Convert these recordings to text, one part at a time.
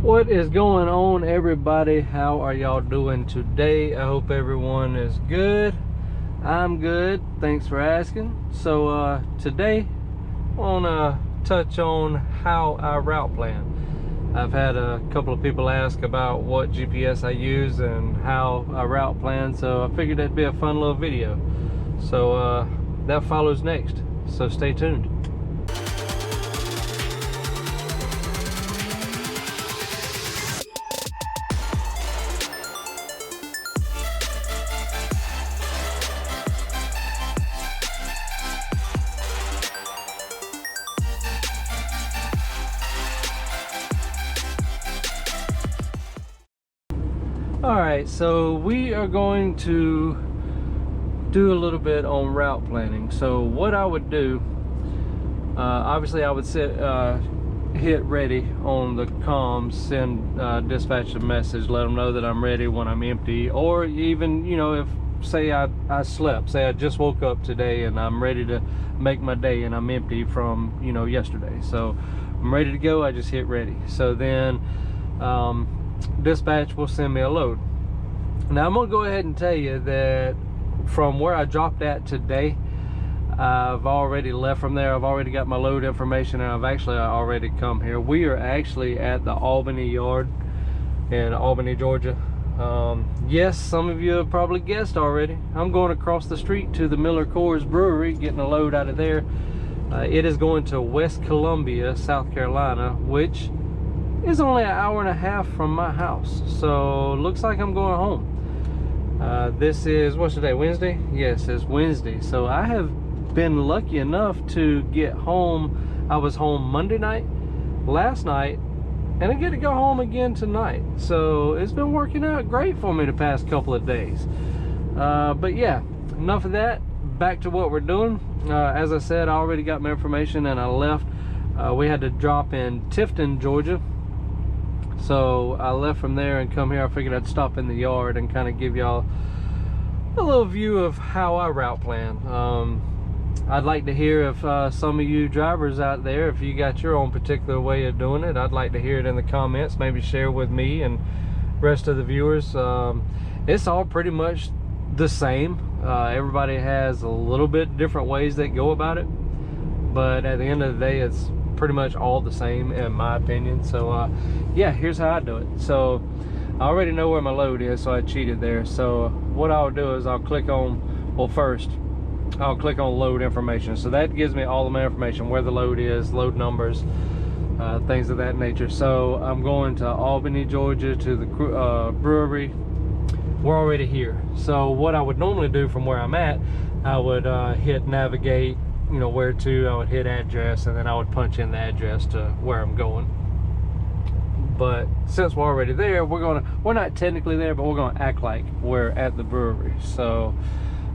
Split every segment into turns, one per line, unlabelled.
What is going on, everybody? How are y'all doing today? I hope everyone is good. I'm good, thanks for asking. So today I want to touch on how I route plan. I've had a couple of people ask about what GPS I use and how I route plan, so I figured that'd be a fun little video. So that follows next, so stay tuned. Alright, so we are going to do a little bit on route planning. So what I would do, obviously I would hit ready on the comms, send dispatch a message, let them know that I'm ready when I'm empty, or even, you know, if say I slept, say I just woke up today and I'm ready to make my day and I'm empty from, you know, yesterday, so I'm ready to go, I just hit ready. So then dispatch will send me a load. Now I'm gonna go ahead and tell you that from where I dropped at today, I've already left from there. I've already got my load information, and I've actually already come here. We are actually at the Albany yard in Albany, Georgia. Yes, some of you have probably guessed already. I'm going across the street to the Miller Coors Brewery, getting a load out of there. It is going to West Columbia, South Carolina, which is only an hour and a half from my house. So looks like I'm going home. This is, what's today, Wednesday? Yes, it's Wednesday. So I have been lucky enough to get home. I was home Monday night, last night, and I get to go home again tonight. So it's been working out great for me the past couple of days. But yeah, enough of that. Back to what we're doing. As I said, I already got my information and I left. We had to drop in Tifton, Georgia. So I left from there and come here. I figured I'd stop in the yard and kind of give y'all a little view of how I route plan. I'd like to hear if some of you drivers out there, if you got your own particular way of doing it, I'd like to hear it in the comments. Maybe share with me and rest of the viewers. It's all pretty much the same. Everybody has a little bit different ways they go about it, but at the end of the day, it's pretty much all the same in my opinion. So yeah, here's how I do it. So I already know where my load is, so I cheated there. So what I'll do is I'll click on, well, first I'll click on load information. So that gives me all of my information, where the load is, load numbers, things of that nature. So I'm going to Albany, Georgia, to the brewery. We're already here. So what I would normally do from where I'm at, I would hit navigate, you know, where to. I would hit address, and then I would punch in the address to where I'm going. But since we're already there, we're not technically there, but we're gonna act like we're at the brewery. So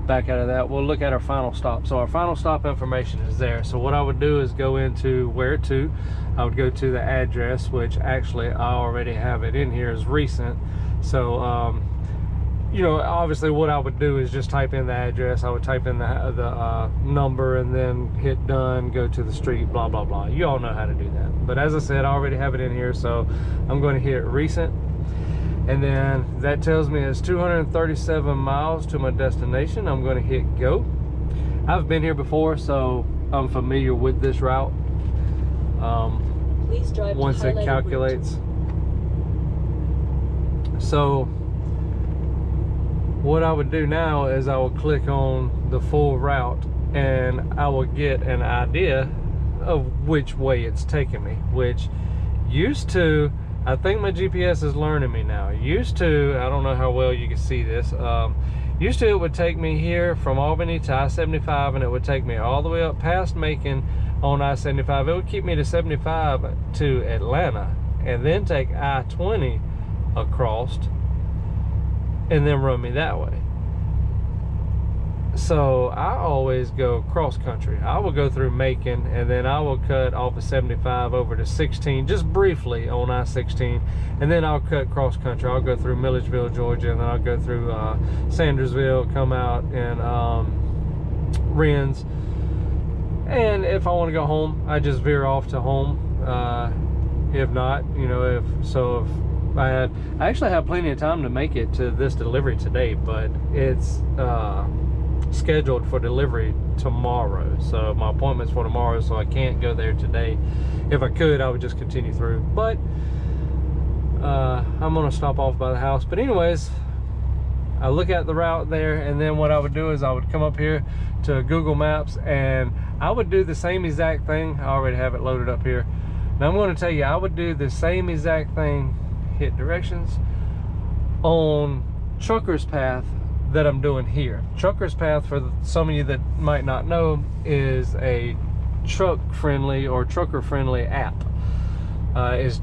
back out of that, we'll look at our final stop. So our final stop information is there. So what I would do is go into where to. I would go to the address, which actually I already have it in here as recent. So you know, obviously what I would do is just type in the address. I would type in the number and then hit done, go to the street, blah, blah, blah. You all know how to do that. But as I said, I already have it in here, so I'm going to hit recent. And then that tells me it's 237 miles to my destination. I'm going to hit go. I've been here before, so I'm familiar with this route.
Please drive
once it calculates. So what I would do now is I will click on the full route and I will get an idea of which way it's taking me, which used to, I think my GPS is learning me now. Used to, I don't know how well you can see this, used to it would take me here from Albany to I-75, and it would take me all the way up past Macon on I-75. It would keep me to 75 to Atlanta, and then take I-20 across and then run me that way. So I always go cross country. I will go through Macon, and then I will cut off of 75 over to 16 just briefly on I-16, and then I'll cut cross country. I'll go through Milledgeville, Georgia, and then I'll go through Sandersville, come out in Rennes, and if I want to go home, I just veer off to home. If not, you know, if I actually have plenty of time to make it to this delivery today, but it's scheduled for delivery tomorrow. So my appointment's for tomorrow, so I can't go there today. If I could, I would just continue through, but I'm gonna stop off by the house. But anyways, I look at the route there, and then what I would do is I would come up here to Google Maps, and I would do the same exact thing. I already have it loaded up here. Now I'm going to tell you, I would do the same exact thing, hit directions, on Trucker's Path that I'm doing here. Trucker's Path, for some of you that might not know, is a truck-friendly or trucker-friendly app. It's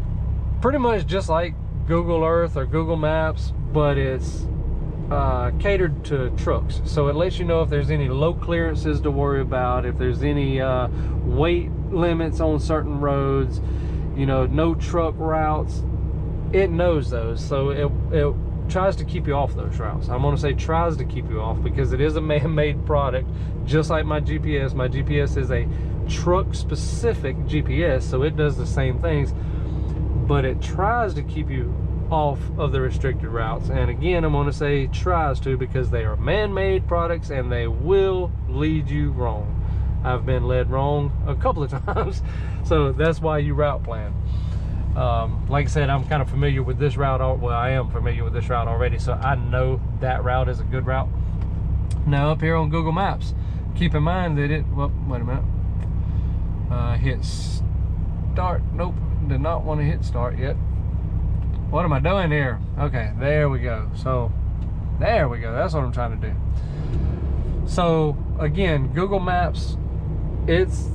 pretty much just like Google Earth or Google Maps, but it's catered to trucks. So it lets you know if there's any low clearances to worry about, if there's any weight limits on certain roads, you know, no truck routes. It knows those, so it tries to keep you off those routes. I'm going to say tries to keep you off, because it is a man-made product, just like my GPS. My GPS is a truck-specific GPS, so it does the same things, but it tries to keep you off of the restricted routes. And again, I'm going to say tries to, because they are man-made products and they will lead you wrong. I've been led wrong a couple of times, so that's why you route plan. Like I said, I'm kind of familiar with this route. Well, I am familiar with this route already, so I know that route is a good route. Now up here on Google Maps, keep in mind that it, well, wait a minute, hit start. Nope, did not want to hit start yet. What am I doing here? Okay, there we go. So there we go, that's what I'm trying to do. So again, Google Maps, it's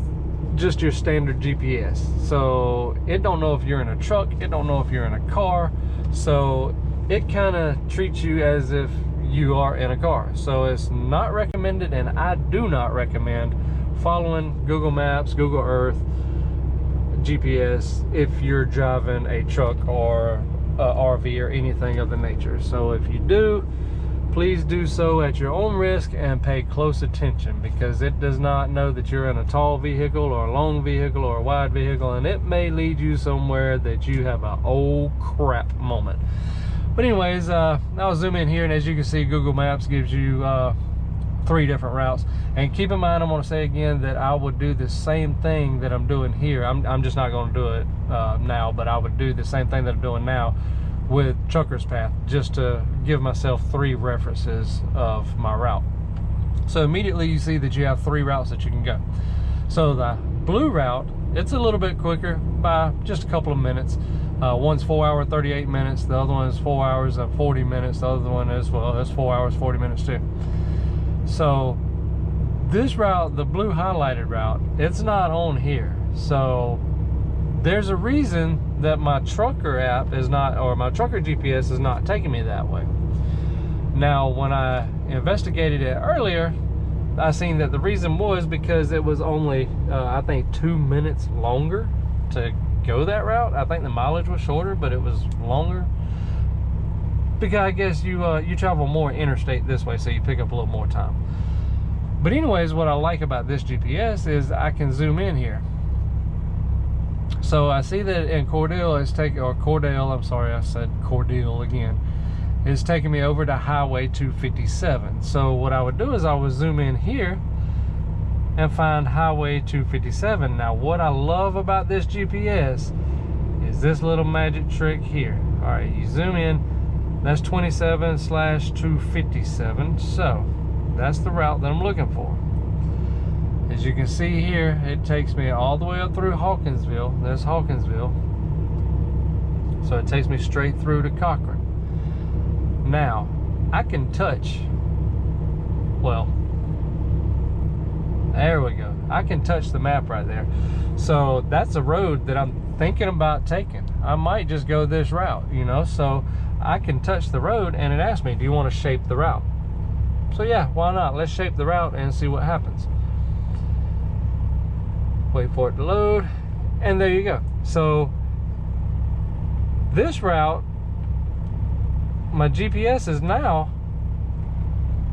just your standard GPS. So it don't know if you're in a truck, it don't know if you're in a car, so it kind of treats you as if you are in a car. So it's not recommended, and I do not recommend following Google Maps, Google Earth, GPS if you're driving a truck or a RV or anything of the nature. So if you do, please do so at your own risk and pay close attention, because it does not know that you're in a tall vehicle or a long vehicle or a wide vehicle, and it may lead you somewhere that you have a oh crap moment. But anyways, I'll zoom in here, and as you can see, Google Maps gives you 3 different routes. And keep in mind, I'm going to say again that I would do the same thing that I'm doing here. I'm just not going to do it now, but I would do the same thing that I'm doing now with Trucker's Path, just to give myself 3 references of my route. So immediately you see that you have 3 routes that you can go. So the blue route, it's a little bit quicker by just a couple of minutes. One's 4 hours 38 minutes, the other one is 4 hours and 40 minutes, the other one is, well, it's 4 hours 40 minutes too. So this route, the blue highlighted route, it's not on here. So there's a reason that my trucker app is not, or my trucker GPS is not taking me that way. Now, when I investigated it earlier, I seen that the reason was because it was only, I think 2 minutes longer to go that route. I think the mileage was shorter, but it was longer. Because I guess you travel more interstate this way, so you pick up a little more time. But anyways, what I like about this GPS is I can zoom in here. So I see that in Cordell it's taking, or Cordell, I'm sorry, I said Cordell again, it's taking me over to Highway 257. So what I would do is I would zoom in here and find Highway 257. Now what I love about this GPS is this little magic trick here. All right, you zoom in, that's 27/257. So that's the route that I'm looking for. As you can see here, it takes me all the way up through Hawkinsville. There's Hawkinsville. So it takes me straight through to Cochran. Now, I can touch, well, there we go. I can touch the map right there. So that's a road that I'm thinking about taking. I might just go this route, you know, so I can touch the road, and it asks me, do you want to shape the route? So yeah, why not? Let's shape the route and see what happens. Wait for it to load, and there you go. So this route, my GPS is now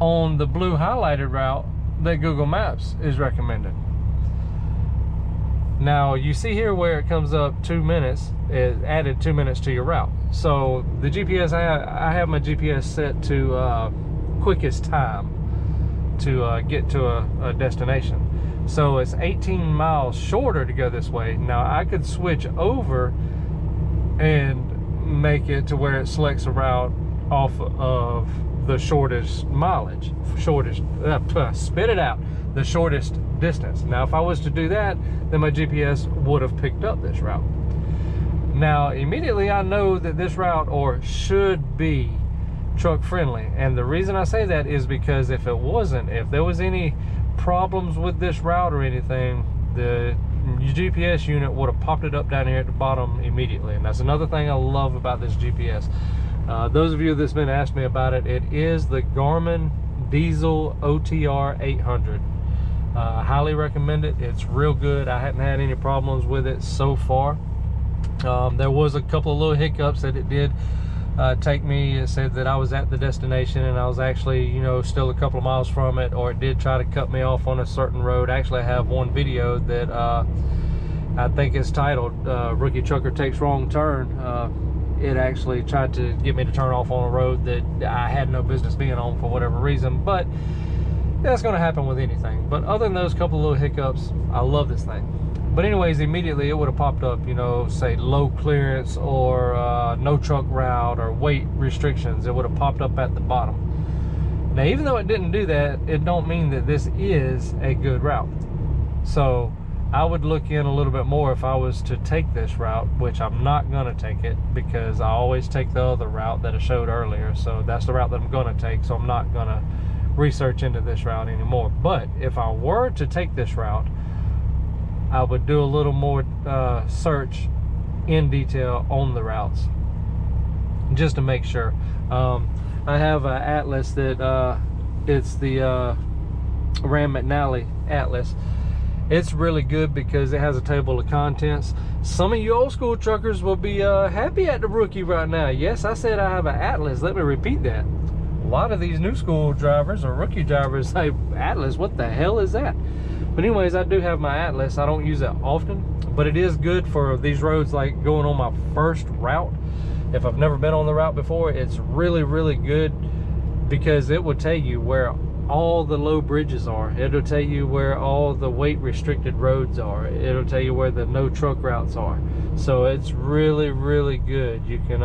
on the blue highlighted route that Google Maps is recommended. Now you see here where it comes up 2 minutes, it added 2 minutes to your route. So the GPS, I have my GPS set to quickest time to get to a destination. So it's 18 miles shorter to go this way. Now I could switch over and make it to where it selects a route off of the shortest mileage, spit it out, the shortest distance. Now if I was to do that, then my GPS would have picked up this route. Now immediately I know that this route, or should be, truck friendly, and the reason I say that is because if it wasn't, if there was any problems with this route or anything, the GPS unit would have popped it up down here at the bottom immediately. And that's another thing I love about this GPS. Those of you that's been asking me about it, it is the Garmin Diesel OTR 800. I highly recommend it. It's real good. I haven't had any problems with it so far. There was a couple of little hiccups that it did take me. It said that I was at the destination and I was actually, you know, still a couple of miles from it, or it did try to cut me off on a certain road. Actually, I have one video that I think is titled Rookie Trucker Takes Wrong Turn. It actually tried to get me to turn off on a road that I had no business being on for whatever reason, but that's going to happen with anything. But other than those couple of little hiccups, I love this thing. But anyways, immediately it would have popped up, you know, say low clearance or no truck route or weight restrictions. It would have popped up at the bottom. Now, even though it didn't do that, it don't mean that this is a good route. So I would look in a little bit more if I was to take this route, which I'm not going to take it because I always take the other route that I showed earlier. So that's the route that I'm going to take. So I'm not going to research into this route anymore. But if I were to take this route, I would do a little more search in detail on the routes just to make sure. I have an atlas that it's the Ram McNally atlas. It's really good because it has a table of contents. Some of you old school truckers will be happy at the Rookie right now. Yes, I said I have an atlas. Let me repeat that. A lot of these new school drivers or Rookie drivers say, Atlas, what the hell is that? But anyways, I do have my atlas. I don't use it often, but it is good for these roads, like going on my first route. If I've never been on the route before, it's really, really good because it will tell you where all the low bridges are. It'll tell you where all the weight restricted roads are. It'll tell you where the no truck routes are. So it's really, really good. You can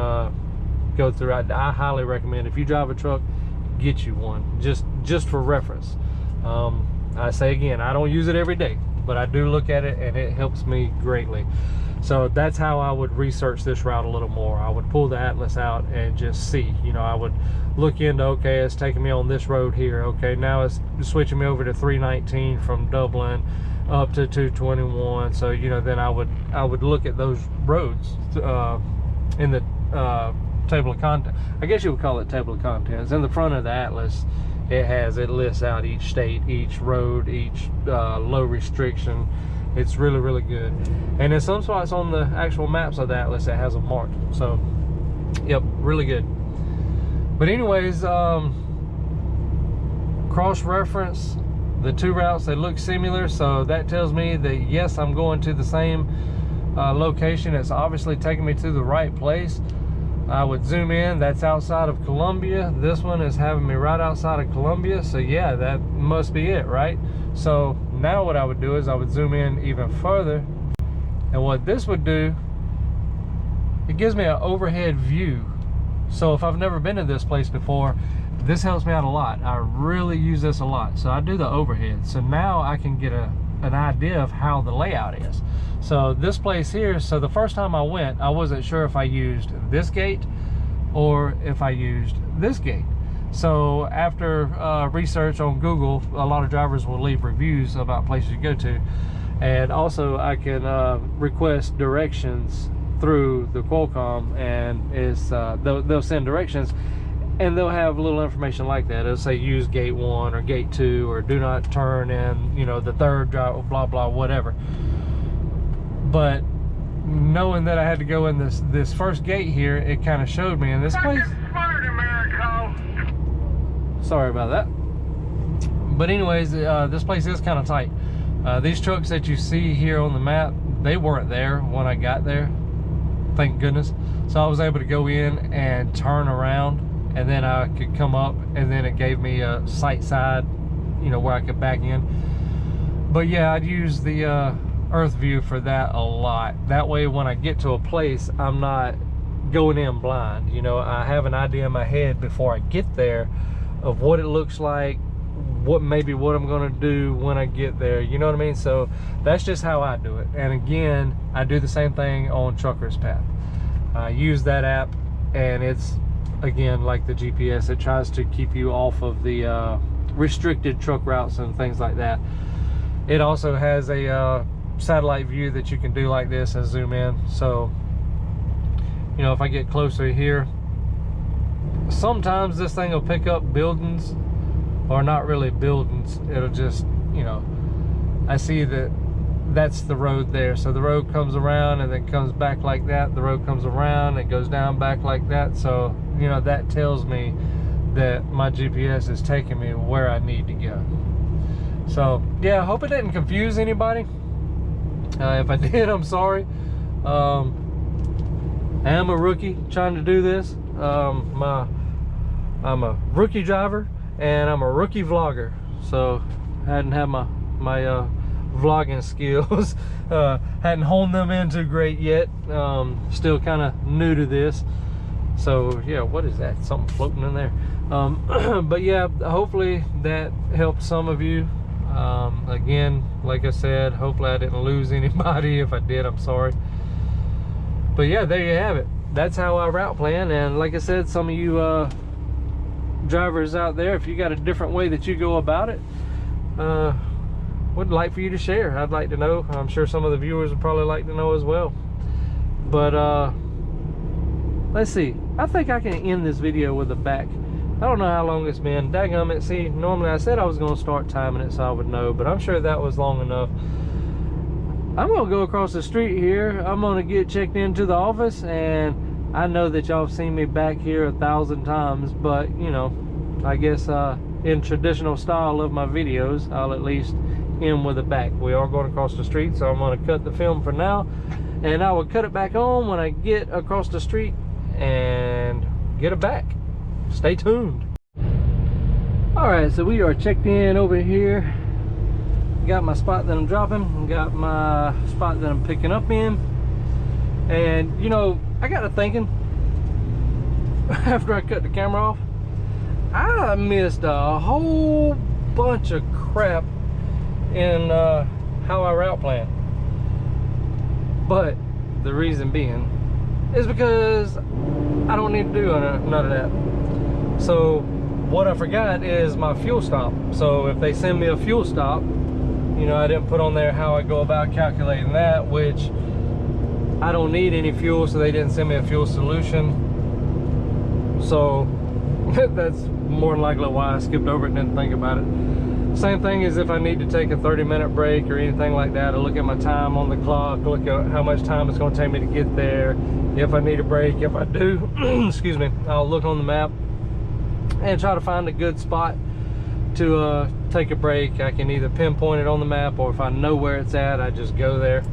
go through. I highly recommend, if you drive a truck, get you one, just for reference. I say again, I don't use it every day, but I do look at it and it helps me greatly. So that's how I would research this route a little more. I would pull the atlas out and just see, you know, I would look into, okay, it's taking me on this road here. Okay, now it's switching me over to 319 from Dublin up to 221. So, you know, then I would look at those roads in the table of contents. I guess you would call it table of contents. In the front of the atlas, it lists out each state, each road, each low restriction. It's really, really good. And in some spots on the actual maps of the atlas, it has them marked. So, yep, really good. But anyways, cross-reference the two routes. They look similar, so that tells me that yes, I'm going to the same location. It's obviously taking me to the right place. I would zoom in. That's outside of Columbia. This one is having me right outside of Columbia. So yeah, that must be it, right? So now what I would do is I would zoom in even further. And what this would do, it gives me an overhead view. So if I've never been to this place before, this helps me out a lot. I really use this a lot. So I do the overhead. So now I can get an idea of how the layout is. So this place here, so the first time I went, I wasn't sure if I used this gate or if I used this gate. So after research on Google, a lot of drivers will leave reviews about places you go to. And also I can request directions through the Qualcomm, and it's they'll send directions and they'll have a little information like that. It'll say use gate 1 or gate 2 or do not turn in, you know, the third drive, blah blah, whatever. But knowing that I had to go in this first gate here, it kind of showed me in this place. Sorry about that. But anyways, this place is kind of tight. These trucks that you see here on the map, they weren't there when I got there, thank goodness. So I was able to go in and turn around, and then I could come up, and then it gave me a sight side, you know, where I could back in. But yeah, I'd use the earth view for that a lot. That way when I get to a place, I'm not going in blind. You know, I have an idea in my head before I get there of what it looks like, what I'm going to do when I get there, you know what I mean? So that's just how I do it. And again, I do the same thing on Trucker's Path. I use that app, and it's, again, like the GPS, it tries to keep you off of the restricted truck routes and things like that. It also has a satellite view that you can do like this and zoom in. So, you know, if I get closer here, sometimes this thing will pick up buildings, or not really buildings. It'll just, you know, I see that that's the road there. So the road comes around and then comes back like that. The road comes around and goes down back like that. So, you know, that tells me that my GPS is taking me where I need to go. So yeah, I hope it didn't confuse anybody. If I did, I'm sorry. I am a rookie trying to do this. I'm a rookie driver, and I'm a rookie vlogger. So I hadn't had my vlogging skills, hadn't honed them in too great yet. Still kind of new to this. So yeah, what is that? Something floating in there. But yeah, hopefully that helped some of you. Again, like I said, hopefully I didn't lose anybody. If I did, I'm sorry. But yeah, there you have it. That's how I route plan. And like I said, some of you drivers out there, if you got a different way that you go about it, would like for you to share. I'd like to know. I'm sure some of the viewers would probably like to know as well. But let's see, I think I can end this video with a back. I don't know how long it's been. Daggum it. See, normally I said I was going to start timing it so I would know, but I'm sure that was long enough. I'm going to go across the street here. I'm going to get checked into the office, and I know that y'all have seen me back here 1,000 times, but you know, I guess in traditional style of my videos, I'll at least end with a back. We are going across the street, so I'm going to cut the film for now, and I will cut it back on when I get across the street and get it back. Stay tuned. All right, so we are checked in over here. Got my spot that I'm dropping, got my spot that I'm picking up in. And you know, I got to thinking after I cut the camera off, I missed a whole bunch of crap in how I route plan. But the reason being is because I don't need to do none of that. So what I forgot is my fuel stop. So if they send me a fuel stop, you know, I didn't put on there how I go about calculating that, which I don't need any fuel, so they didn't send me a fuel solution. So that's more than likely why I skipped over it and didn't think about it. Same thing as if I need to take a 30-minute break or anything like that. I look at my time on the clock, look at how much time it's going to take me to get there. If I need a break, if I do, excuse me, I'll look on the map and try to find a good spot to take a break. I can either pinpoint it on the map, or if I know where it's at, I just go there.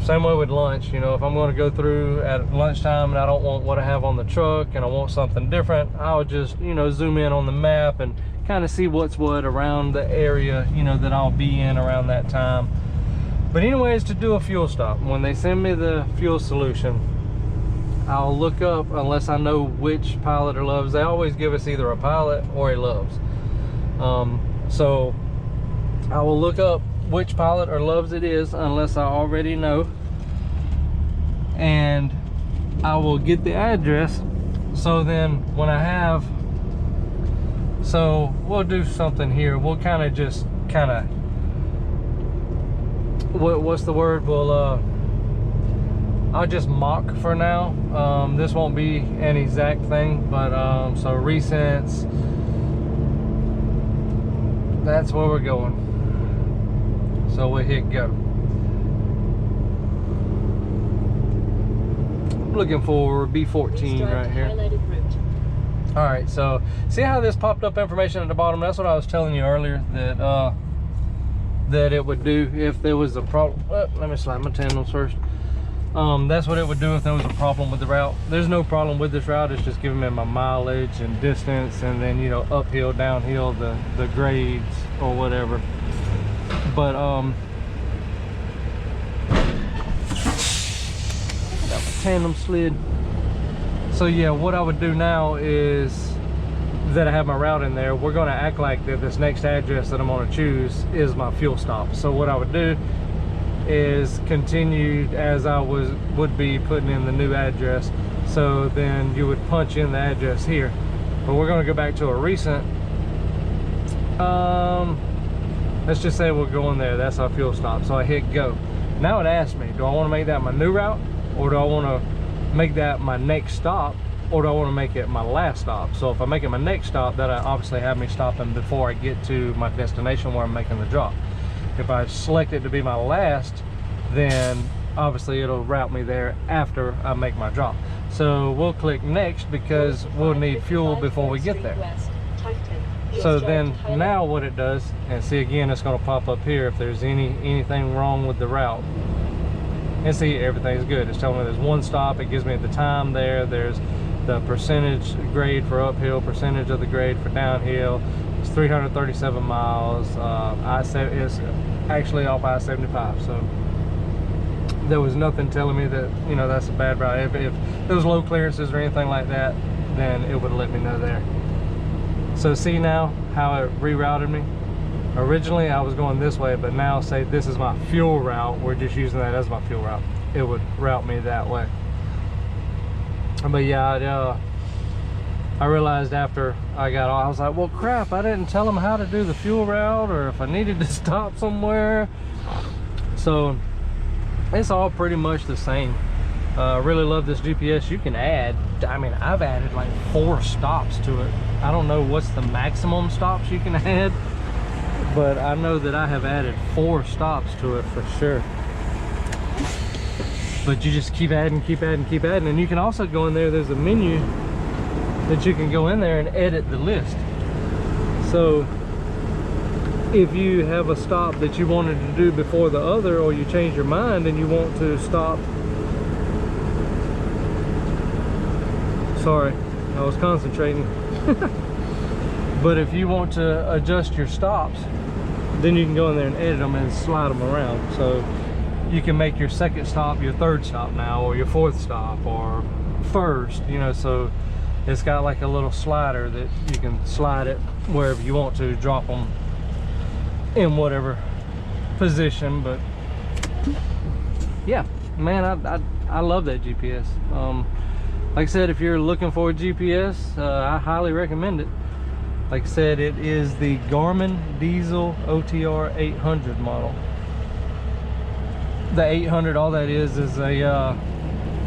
Same way with lunch. You know, if I'm going to go through at lunchtime and I don't want what I have on the truck and I want something different, I'll just, you know, zoom in on the map and kind of see what's what around the area, you know, that I'll be in around that time. But anyways, to do a fuel stop, when they send me the fuel solution, I'll look up, unless I know which pilot or loves. They always give us either a pilot or a loves. So I will look up which pilot or loves it is, unless I already know, and I will get the address. So then when I have, so we'll do something here. We'll kind of just what's the word? We'll I'll just mock for now. This won't be an exact thing, but so recents, that's where we're going. So we'll hit go. Looking for B14 right here. All right, so see how this popped up information at the bottom? That's what I was telling you earlier, that that it would do if there was a problem. Let me slide my tandems first. That's what it would do if there was a problem with the route. There's no problem with this route. It's just giving me my mileage and distance, and then, you know, uphill, downhill, the grades or whatever. But got my tandem slid. So yeah, what I would do now is that I have my route in there, we're going to act like that this next address that I'm going to choose is my fuel stop. So what I would do is continue as I would be putting in the new address. So then you would punch in the address here, but we're going to go back to a recent, let's just say we're going there. That's our fuel stop. So I hit go. Now it asks me, do I want to make that my new route, or do I want to make that my next stop, or do I want to make it my last stop? So if I make it my next stop, that'll obviously have me stopping before I get to my destination where I'm making the drop. If I select it to be my last, then obviously it'll route me there after I make my drop. So we'll click next because we'll need fuel before we get there. So then now what it does, and see again, it's going to pop up here if there's anything wrong with the route. And see, everything's good. It's telling me there's one stop. It gives me the time there. There's the percentage grade for uphill, percentage of the grade for downhill. It's 337 miles. It's actually off I-75. So there was nothing telling me that, you know, that's a bad route. If there was low clearances or anything like that, then it would let me know there. So see now how it rerouted me? Originally I was going this way, but now say this is my fuel route, we're just using that as my fuel route, it would route me that way. But yeah, I realized after I got off, I was like, well crap, I didn't tell them how to do the fuel route or if I needed to stop somewhere. So it's all pretty much the same. I really love this GPS. You can add, I mean, I've added like 4 stops to it. I don't know what's the maximum stops you can add, but I know that I have added 4 stops to it for sure. But you just keep adding, keep adding, keep adding. And you can also go in there, there's a menu that you can go in there and edit the list. So if you have a stop that you wanted to do before the other, or you change your mind and you want to stop, sorry, I was concentrating. But if you want to adjust your stops, then you can go in there and edit them and slide them around. So you can make your second stop your third stop now, or your fourth stop, or first, you know. So it's got like a little slider that you can slide it wherever you want to, drop them in whatever position. But yeah, man, I love that GPS. Like I said, if you're looking for a GPS, I highly recommend it. Like I said, it is the Garmin Diesel OTR 800 model. The 800, all that is a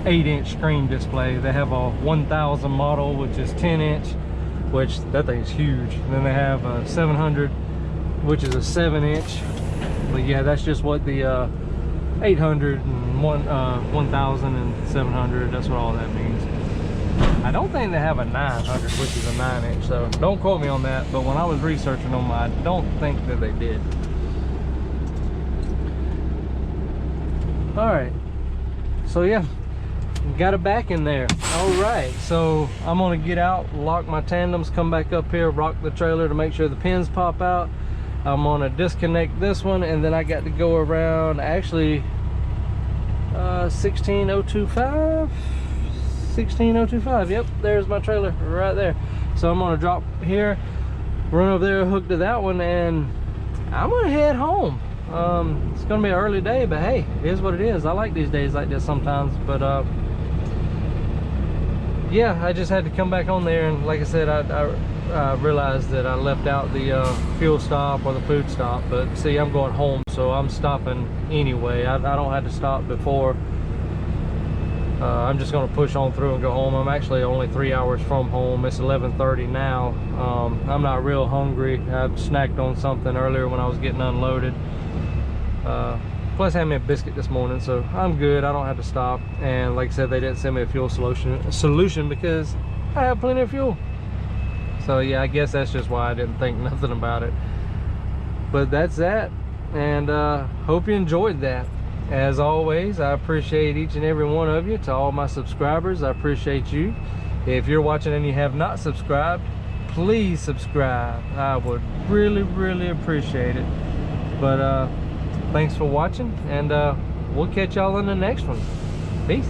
8-inch screen display. They have a 1000 model, which is 10-inch, which that thing's huge. And then they have a 700, which is a 7-inch. But yeah, that's just what the 800 and 1000 and 700, that's what all that means. I don't think they have a 900, which is a 9-inch, so don't quote me on that. But when I was researching them, I don't think that they did. All right, so yeah, got it back in there. All right, so I'm gonna get out, lock my tandems, come back up here, rock the trailer to make sure the pins pop out. I'm gonna disconnect this one, and then I got to go around, actually 16025. 16025, yep, there's my trailer right there. So I'm gonna drop here, run over there, hook to that one, and I'm gonna head home. It's gonna be an early day, but hey, it is what it is. I like these days like this sometimes. But yeah, I just had to come back on there, and like I said, I realized that I left out the fuel stop or the food stop. But see, I'm going home, so I'm stopping anyway. I don't have to stop before. I'm just going to push on through and go home. I'm actually only 3 hours from home. It's 11:30 now. I'm not real hungry. I snacked on something earlier when I was getting unloaded. Plus I had me a biscuit this morning, so I'm good. I don't have to stop. And like I said, they didn't send me a fuel solution because I have plenty of fuel. So yeah, I guess that's just why I didn't think nothing about it. But that's that. and hope you enjoyed that. As always, I appreciate each and every one of you. To all my subscribers, I appreciate you. If you're watching and you have not subscribed, please subscribe. I would really appreciate it. But thanks for watching, and we'll catch y'all in the next one. Peace.